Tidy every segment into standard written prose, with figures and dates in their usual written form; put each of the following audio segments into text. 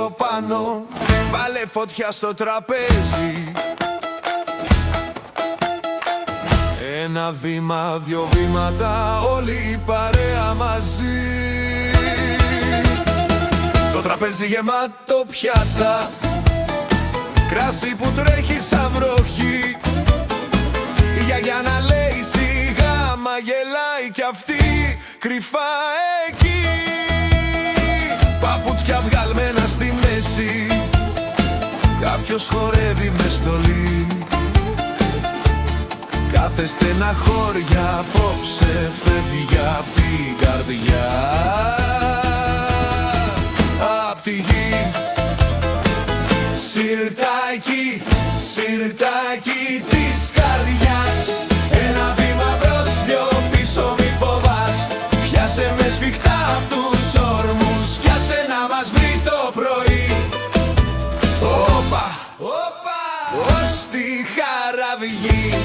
πιο πάνω, βάλε φωτιά στο τραπέζι. Ένα βήμα, δυο βήματα, όλη η παρέα μαζί. Το τραπέζι γεμάτο πιάτα, κράσι που τρέχει σαν βροχή. Η γιαγιά να λέει σιγά, μα γελάει κι αυτή κρυφά εκεί. Παπούτσια βγαλμένα στη μέση, κάποιος χορεύει με στολή. Κάθε στεναχώρια απόψε φεύγει απ' την καρδιά. Απ' τη γη σιρτάκι, σιρτάκι της καρδιάς. Ένα βήμα μπρος, δυο πίσω, μη φοβάς. Πιάσε με σφιχτά απ' τους όρμους κι άσε να μας βρει το πρωί. Όπα, όπα, ως τη Χαραυγή.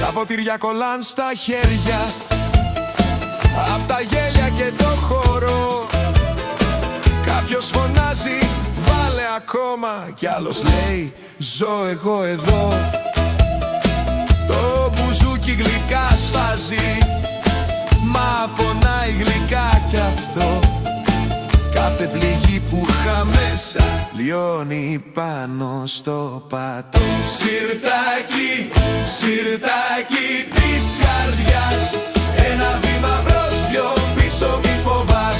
Τα ποτήρια κολλάν στα χέρια, απ' τα γέλια και το χώρο. Κάποιος φωνάζει βάλε ακόμα κι άλλος λέει ζω εγώ εδώ. Το μπουζούκι γλυκά σφάζει, μα πονάει γλυκά κι αυτό. Κάθε πληγή που είχα μέσα λιώνει πάνω στο πατώ. Σιρτάκι, σιρτάκι της καρδιάς. Ένα βήμα μπρος, δυο πίσω, μη φοβάς.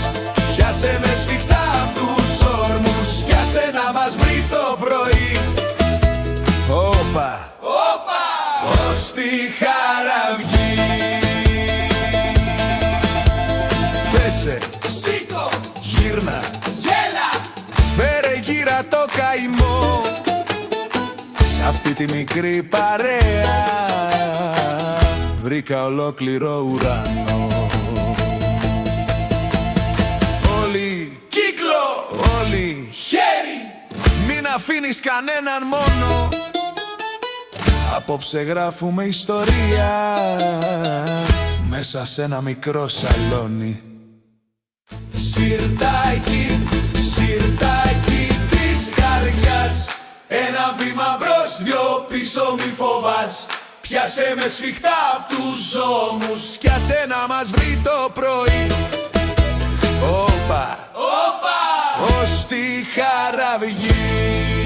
Πιάσε με σφιχτά απ' τους όρμους κι άσε να μας βρει το πρωί. Όπα, όπα, ως τη Χαραυγή. Πέσε, σήκω, γύρνα, γέλα, φέρε γύρα το καημό. Σ' αυτή τη μικρή παρέα βρήκα ολόκληρο ουρανό. Όλοι κύκλο, όλοι χέρι, μην αφήνεις κανέναν μόνο. Απόψε γράφουμε ιστορία μέσα σε ένα μικρό σαλόνι. Σιρτάκι, σιρτάκι της καρδιάς. Ένα βήμα μπρος, δυο πίσω, μη φοβάς. Πιάσε με σφιχτά απ' τους ώμους κι άσε να μας βρει το πρωί. Όπα, όπα, ως τη Χαραυγή.